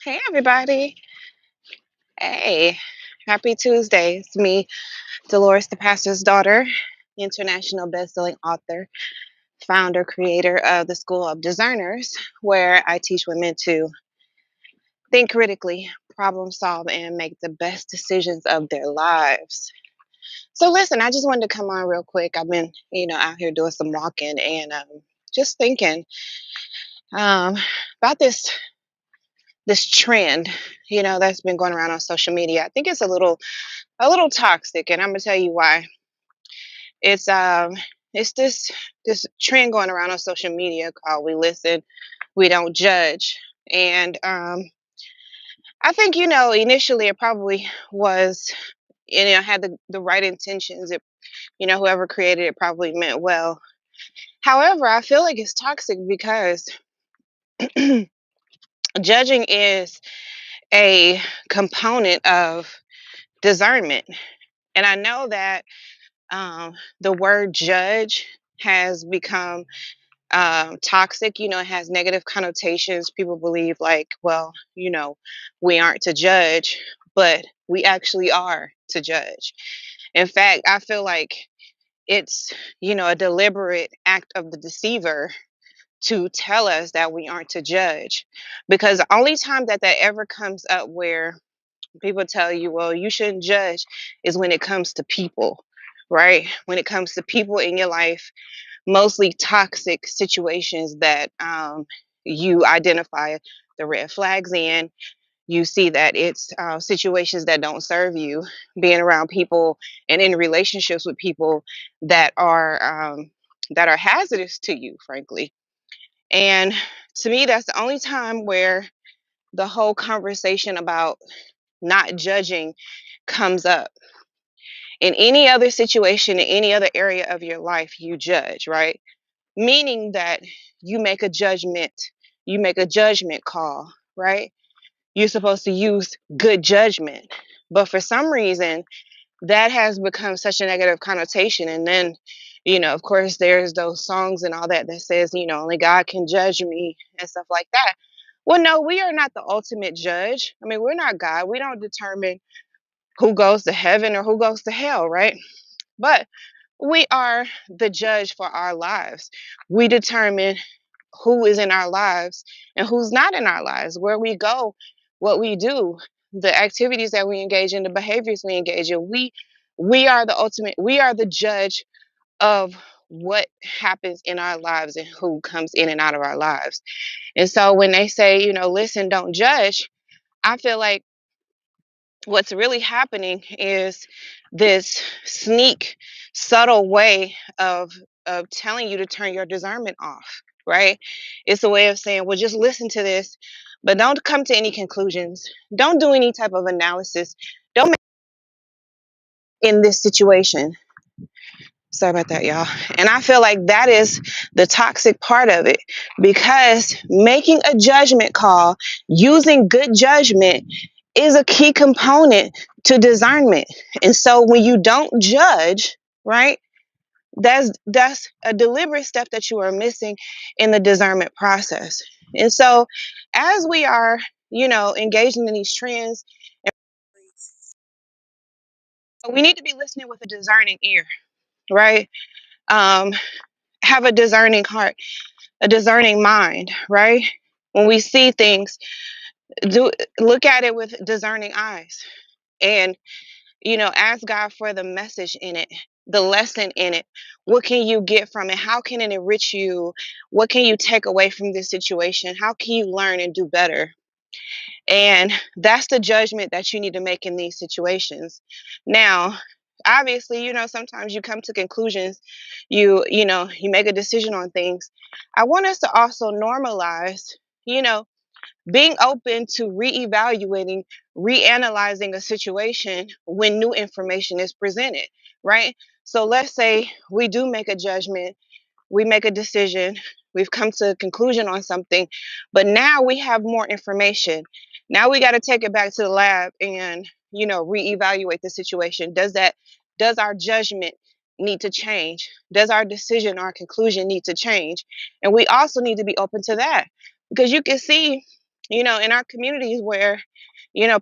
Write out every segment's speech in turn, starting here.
Hey, everybody. Hey, happy Tuesday. It's me, Dolores, the pastor's daughter, international best-selling author, founder, creator of the School of Discerners, where I teach women to think critically, problem solve, and make the best decisions of their lives. So, listen, I just wanted to come on real quick. I've been, out here doing some walking and just thinking um, about this trend, that's been going around on social media. I think it's a little toxic, and I'm gonna tell you why. It's um it's this trend going around on social media called "We Listen, We Don't Judge," and I think initially it probably was had the right intentions. Whoever created it probably meant well. However, I feel like it's toxic because judging is a component of discernment, and I know that the word judge has become toxic. It has negative connotations. People believe, like, well, we aren't to judge, but we actually are to judge. In fact, I feel like it's, a deliberate act of the deceiver to tell us that we aren't to judge. Because the only time that ever comes up where people tell you, well, you shouldn't judge, is when it comes to people, right? When it comes to people in your life, mostly toxic situations that you identify the red flags in. You see that it's situations that don't serve you, being around people and in relationships with people that are hazardous to you, frankly. And to me, that's the only time where the whole conversation about not judging comes up. In any other situation, in any other area of your life, you judge, right? Meaning that you make a judgment, you make a judgment call, right? You're supposed to use good judgment. But for some reason, that has become such a negative connotation. And then, of course, there's those songs and all that says, only God can judge me and stuff like that. Well, no, we are not the ultimate judge. I mean, we're not God. We don't determine who goes to heaven or who goes to hell, right? But we are the judge for our lives. We determine who is in our lives and who's not in our lives, where we go, what we do, the activities that we engage in, the behaviors we engage in. We are the ultimate, we are the judge of what happens in our lives and who comes in and out of our lives. And so when they say, listen, don't judge, I feel like what's really happening is this sneak, subtle way of telling you to turn your discernment off, right? It's a way of saying, well, just listen to this, but don't come to any conclusions. Don't do any type of analysis. Don't make in this situation. Sorry about that, y'all. And I feel like that is the toxic part of it, because making a judgment call using good judgment is a key component to discernment. And so when you don't judge, right, that's a deliberate step that you are missing in the discernment process. And so as we are, engaging in these trends, we need to be listening with a discerning ear, right? Um, have a discerning heart, a discerning mind, right? When we see things, do look at it with discerning eyes, and ask God for the message in it, the lesson in it. What can you get from it? How can it enrich you? What can you take away from this situation? How can you learn and do better? And that's the judgment that you need to make in these situations. Now, obviously, sometimes you come to conclusions, you make a decision on things. I want us to also normalize, you know, being open to reevaluating, reanalyzing a situation when new information is presented, right? So let's say we do make a judgment, we make a decision, we've come to a conclusion on something, but now we have more information. Now we got to take it back to the lab and, reevaluate the situation. Does our judgment need to change? Does our decision, our conclusion need to change? And we also need to be open to that, because you can see In our communities where,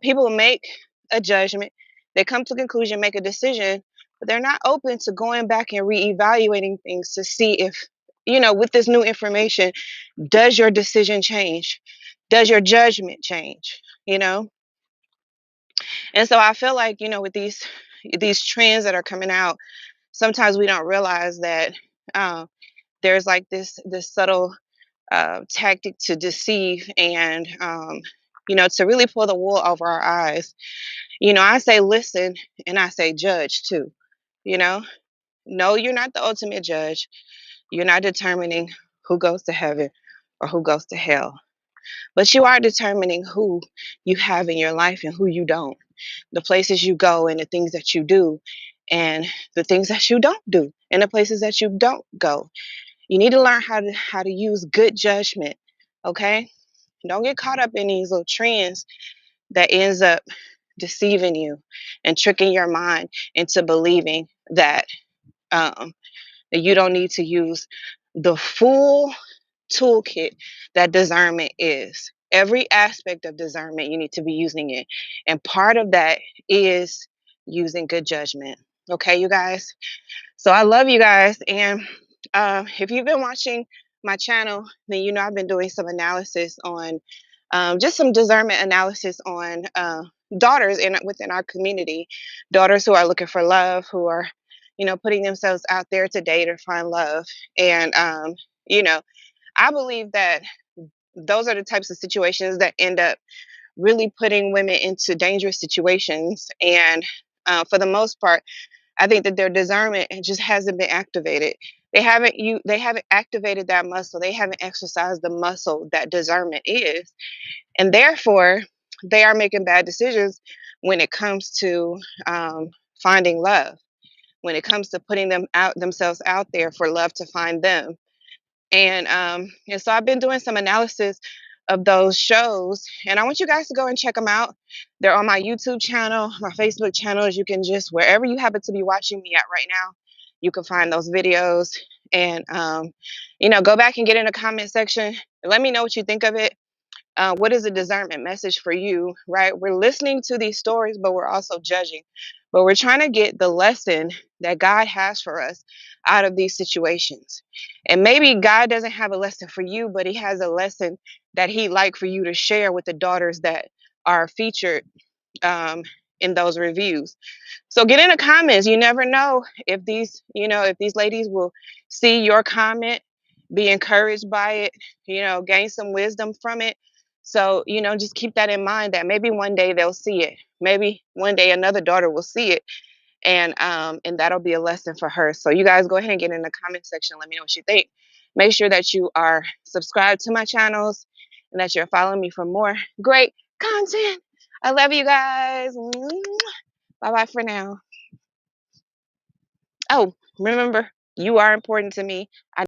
people make a judgment, they come to a conclusion, make a decision, but they're not open to going back and reevaluating things to see if, with this new information, does your decision change? Does your judgment change? You know? And so I feel like, with these trends that are coming out, sometimes we don't realize that uh, there's like this subtle tactic to deceive and to really pull the wool over our eyes. I say listen and I say judge too. You know, no, you're not the ultimate judge. You're not determining who goes to heaven or who goes to hell, but you are determining who you have in your life and who you don't, the places you go and the things that you do, and the things that you don't do and the places that you don't go. You need to learn how to use good judgment. Okay, don't get caught up in these little trends that ends up deceiving you and tricking your mind into believing um, that you don't need to use the full toolkit that discernment is. Every aspect of discernment, you need to be using it. And part of that is using good judgment. Okay, you guys? So I love you guys. And if you've been watching my channel, then I've been doing some analysis on just some discernment analysis on daughters within our community, daughters who are looking for love, who are, putting themselves out there to date or find love. And, you know, I believe that those are the types of situations that end up really putting women into dangerous situations. And for the most part, I think that their discernment just hasn't been activated. They haven't activated that muscle. They haven't exercised the muscle that discernment is. And therefore, they are making bad decisions when it comes to finding love, when it comes to putting themselves out there for love to find them. And so I've been doing some analysis of those shows, and I want you guys to go and check them out. They're on my YouTube channel, my Facebook channels. You can just, wherever you happen to be watching me at right now, you can find those videos. And go back and get in the comment section and let me know what you think of it. What is a discernment message for you, right? We're listening to these stories, but we're also judging. But we're trying to get the lesson that God has for us out of these situations. And maybe God doesn't have a lesson for you, but He has a lesson that He'd like for you to share with the daughters that are featured um, in those reviews. So get in the comments. You never know if these ladies will see your comment, be encouraged by it, gain some wisdom from it. So, just keep that in mind that maybe one day they'll see it. Maybe one day another daughter will see it, and that'll be a lesson for her. So you guys go ahead and get in the comment section. Let me know what you think. Make sure that you are subscribed to my channels and that you're following me for more great content. I love you guys. Bye bye for now. Oh, remember, you are important to me. I